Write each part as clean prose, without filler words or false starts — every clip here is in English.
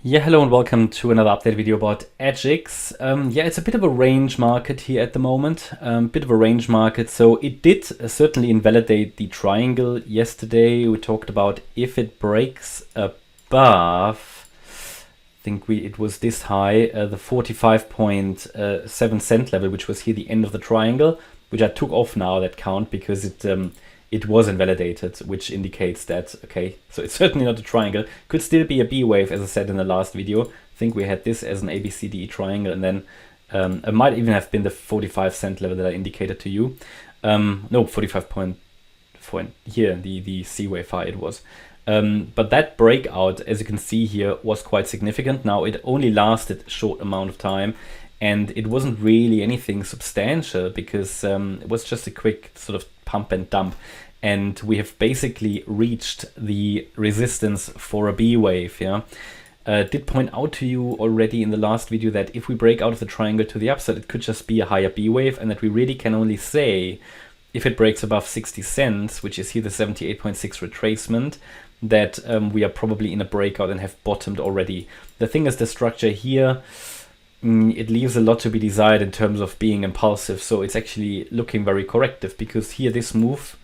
Yeah, hello and welcome to another update video about AGIX. Yeah, it's a bit of a range market here at the moment, bit of a range market. So it did certainly invalidate the triangle yesterday. We talked about if it breaks above, I think it was this high, the 45.7 cent level, which was here the end of the triangle, which I took off now, that count, because it was invalidated, which indicates that, okay, so it's certainly not a triangle. Could still be a B wave, as I said in the last video. I think we had this as an ABCDE triangle, and then it might even have been the 45 cent level that I indicated to you. No, 45 point here, the C wave high it was. But that breakout, as you can see here, was quite significant. Now, it only lasted a short amount of time, and it wasn't really anything substantial because it was just a quick sort of pump and dump. And we have basically reached the resistance for a B wave. Yeah, did point out to you already in the last video that if we break out of the triangle to the upside, it could just be a higher B wave, and that we really can only say if it breaks above 60 cents, which is here the 78.6 retracement, that we are probably in a breakout and have bottomed already. The thing is, the structure here, it leaves a lot to be desired in terms of being impulsive. So it's actually looking very corrective, because here this move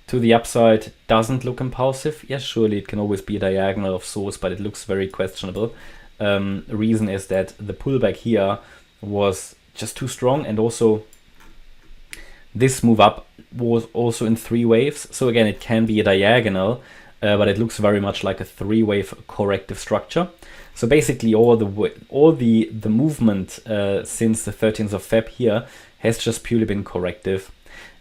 to the upside doesn't look impulsive. Yes, surely it can always be a diagonal of sorts, but it looks very questionable. The reason is that the pullback here was just too strong, and also this move up was also in three waves. So again, it can be a diagonal, but it looks very much like a three-wave corrective structure. So basically, all the movement since the 13th of Feb here has just purely been corrective,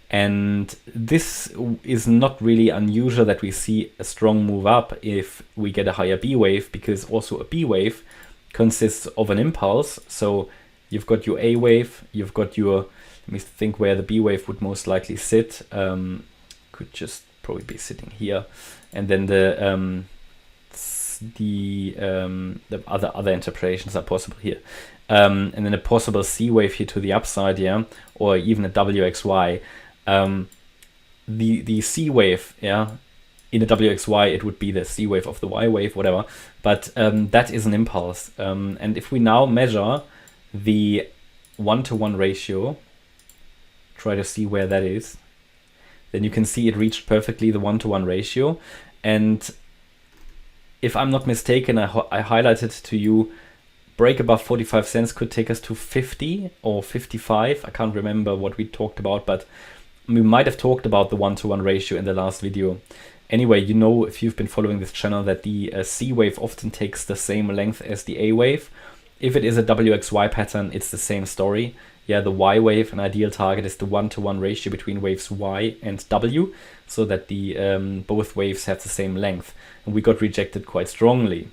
and this is not really unusual that we see a strong move up if we get a higher B wave, because also a B wave consists of an impulse. So you've got your A wave, you've got your, let me think where the B wave would most likely sit. Could just probably be sitting here, and then the other interpretations are possible here, and then a possible C wave here to the upside, yeah, or even a WXY. The C wave, yeah, in a WXY it would be the C wave of the Y wave, whatever, but that is an impulse. And if we now measure the 1-to-1 ratio, try to see where that is, then you can see it reached perfectly the 1-to-1 ratio. And if I'm not mistaken, I highlighted to you, break above 45 cents could take us to 50 or 55. I can't remember what we talked about, but we might have talked about the 1-to-1 ratio in the last video. Anyway, you know, if you've been following this channel, that the C wave often takes the same length as the A wave. If it is a WXY pattern, it's the same story. Yeah, the Y wave, an ideal target, is the 1-to-1 ratio between waves Y and W, so that the both waves have the same length. And we got rejected quite strongly.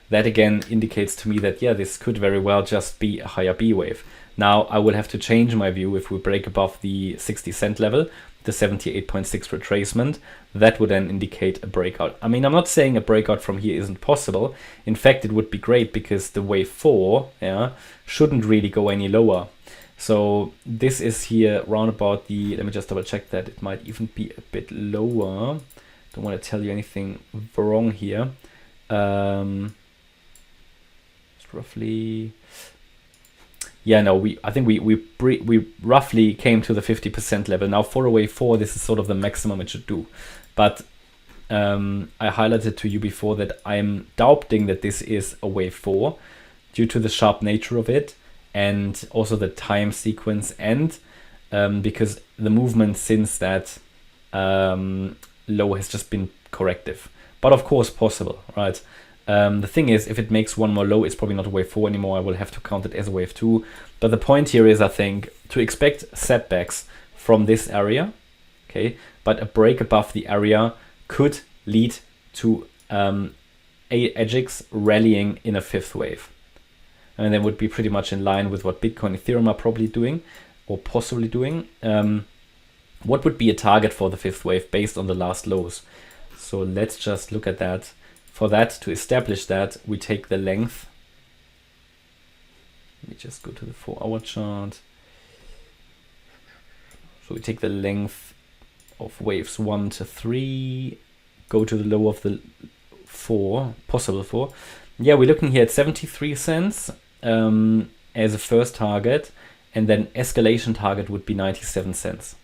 That again indicates to me that, yeah, this could very well just be a higher B wave. Now, I will have to change my view if we break above the 60 cent level, the 78.6 retracement. That would then indicate a breakout. I mean, I'm not saying a breakout from here isn't possible. In fact, it would be great, because the wave 4, yeah, shouldn't really go any lower. So this is here round about the, let me just double check that, it might even be a bit lower. Don't want to tell you anything wrong here. It's roughly, yeah, no, I think we roughly came to the 50% level. Now for a wave 4, this is sort of the maximum it should do. But I highlighted to you before that I'm doubting that this is a wave 4 due to the sharp nature of it, and also the time sequence, and because the movement since that low has just been corrective. But of course possible, right? The thing is, if it makes one more low, it's probably not a wave 4 anymore. I will have to count it as a wave 2. But the point here is, I think, to expect setbacks from this area, okay? But a break above the area could lead to AGIX rallying in a fifth wave. And that would be pretty much in line with what Bitcoin and Ethereum are probably doing, or possibly doing. What would be a target for the fifth wave based on the last lows? So let's just look at that. For that, to establish that, we take the length. Let me just go to the 4-hour chart. So we take the length of waves 1 to 3, go to the low of the 4, possible 4, Yeah, we're looking here at 73 cents as a first target, and then escalation target would be 97 cents.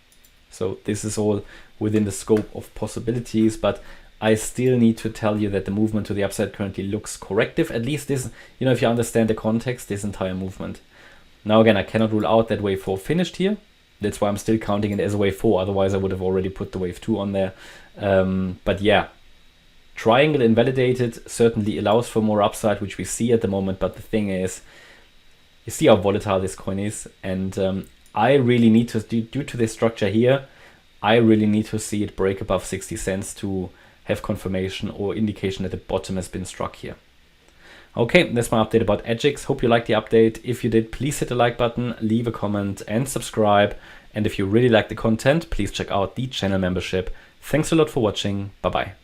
So this is all within the scope of possibilities, but I still need to tell you that the movement to the upside currently looks corrective. At least this, if you understand the context, this entire movement. Now again, I cannot rule out that wave 4 finished here. That's why I'm still counting it as a wave 4. Otherwise, I would have already put the wave 2 on there. But yeah, triangle invalidated certainly allows for more upside, which we see at the moment. But the thing is, you see how volatile this coin is. And I really need to, due to this structure here, I really need to see it break above 60 cents to have confirmation or indication that the bottom has been struck here. Okay, that's my update about AGIX. Hope you liked the update. If you did, please hit the like button, leave a comment and subscribe. And if you really like the content, please check out the channel membership. Thanks a lot for watching. Bye-bye.